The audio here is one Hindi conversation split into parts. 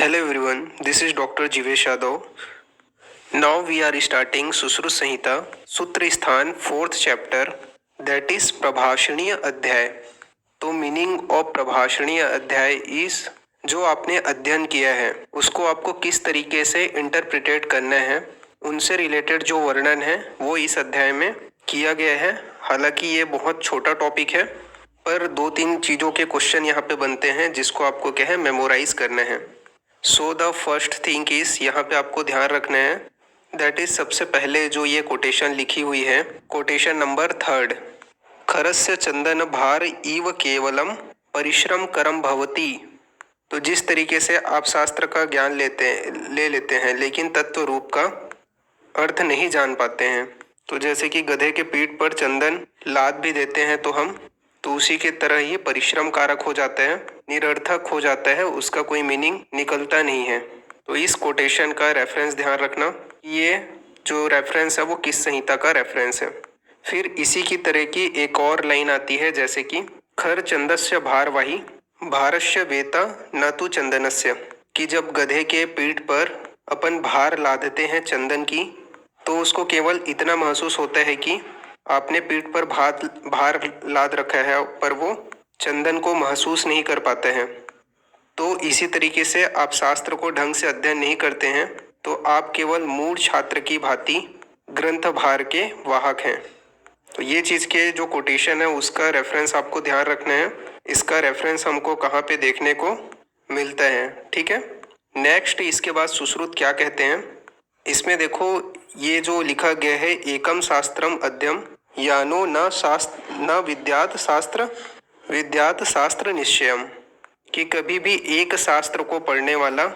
Hello everyone, this is Dr. Jivesh Yadav. Now we are starting Sushruta संहिता सूत्र स्थान 4th chapter that is प्रभाषणीय अध्याय। तो मीनिंग ऑफ प्रभाषणीय अध्याय इस जो आपने अध्ययन किया है उसको आपको किस तरीके से इंटरप्रिटेट करना है, उनसे रिलेटेड जो वर्णन है वो इस अध्याय में किया गया है। हालांकि ये बहुत छोटा टॉपिक है पर 2-3 चीज़ों के क्वेश्चन यहाँ पे बनते हैं जिसको आपको क्या है मेमोराइज करना है। So the first thing is यहाँ पे आपको ध्यान रखना है दैट इज सबसे पहले जो ये कोटेशन लिखी हुई है, कोटेशन नंबर 3, खरस्य चंदन भार इव केवलम परिश्रम करम भवती। तो जिस तरीके से आप शास्त्र का ज्ञान ले लेते हैं लेकिन तत्व रूप का अर्थ नहीं जान पाते हैं, तो जैसे कि गधे के पीठ पर चंदन लाद भी देते हैं तो हम, तो उसी के तरह ये परिश्रम कारक हो जाता है, निरर्थक हो जाता है, उसका कोई मीनिंग निकलता नहीं है। तो इस कोटेशन का रेफरेंस ध्यान रखना, ये जो रेफरेंस है वो किस संहिता का रेफरेंस है। फिर इसी की तरह की एक और लाइन आती है जैसे कि खर चंदस्य भारवाही भारस्य वेता न तो चंदनस्य, कि जब गधे के पीठ पर अपन भार लादते हैं चंदन की तो उसको केवल इतना महसूस होता है कि आपने पीठ पर भार लाद रखा है पर वो चंदन को महसूस नहीं कर पाते हैं। तो इसी तरीके से आप शास्त्र को ढंग से अध्ययन नहीं करते हैं तो आप केवल मूढ़ छात्र की भांति ग्रंथ भार के वाहक हैं। तो ये चीज़ के जो कोटेशन है उसका रेफरेंस आपको ध्यान रखना है। इसका रेफरेंस हमको कहाँ पे देखने को मिलता है, ठीक है। नेक्स्ट इसके बाद सुश्रुत क्या कहते हैं, इसमें देखो ये जो लिखा गया है एकम शास्त्रम अध्ययम यानो न विद्यात शास्त्र निश्चयम, कि कभी भी एक शास्त्र को पढ़ने वाला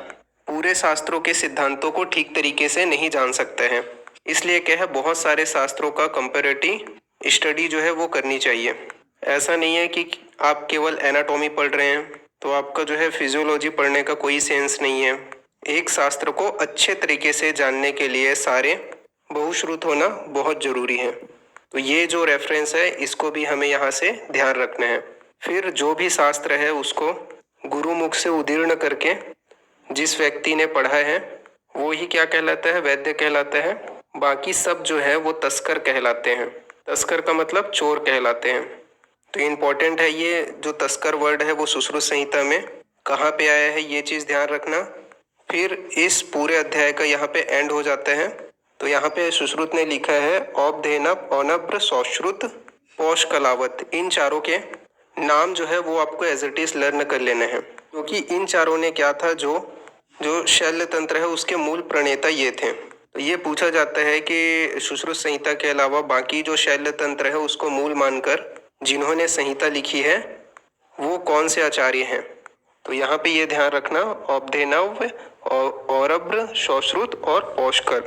पूरे शास्त्रों के सिद्धांतों को ठीक तरीके से नहीं जान सकता है। इसलिए क्या है बहुत सारे शास्त्रों का कंपैरेटिव स्टडी जो है वो करनी चाहिए। ऐसा नहीं है कि आप केवल एनाटॉमी पढ़ रहे हैं तो आपका जो है फिजियोलॉजी पढ़ने का कोई सेंस नहीं है। एक शास्त्र को अच्छे तरीके से जानने के लिए सारे बहुश्रुत होना बहुत ज़रूरी है। तो ये जो रेफरेंस है इसको भी हमें यहाँ से ध्यान रखना है। फिर जो भी शास्त्र है उसको गुरुमुख से उदीर्ण करके जिस व्यक्ति ने पढ़ा है वो ही क्या कहलाता है, वैद्य कहलाता है। बाकी सब जो है वो तस्कर कहलाते हैं। तस्कर का मतलब चोर कहलाते हैं। तो इम्पोर्टेंट है ये जो तस्कर वर्ड है वो सुश्रुत संहिता में कहाँ पे आया है ये चीज़ ध्यान रखना। फिर इस पूरे अध्याय का यहाँ पे एंड हो जाता है। तो यहाँ पे सुश्रुत ने लिखा है औपधेन पौनभ्र सौश्रुत पौष कलावत, इन चारों के नाम जो है वो आपको एज इट इज लर्न कर लेना है, क्योंकि इन चारों ने क्या था, जो शैल्य तंत्र है उसके मूल प्रणेता ये थे। तो ये पूछा जाता है कि सुश्रुत संहिता के अलावा बाकी जो शैल्य तंत्र है उसको मूल मानकर जिन्होंने संहिता लिखी है वो कौन से आचार्य हैं। तो यहाँ पे ये ध्यान रखना औपधेनव औरभ्र सौश्रुत और पौष्कर,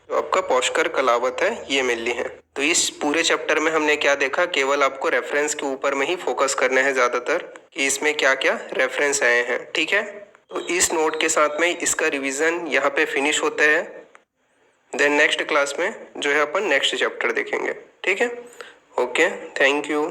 जो आपका पौष्कर कलावत है ये मिलनी है। तो इस पूरे चैप्टर में हमने क्या देखा, केवल आपको रेफरेंस के ऊपर में ही फोकस करना है ज़्यादातर कि इसमें क्या क्या रेफरेंस आए हैं, ठीक है। तो इस नोट के साथ में इसका रिवीजन यहाँ पे फिनिश होता है। देन नेक्स्ट क्लास में जो है अपन नेक्स्ट चैप्टर देखेंगे, ठीक है। Okay, thank you.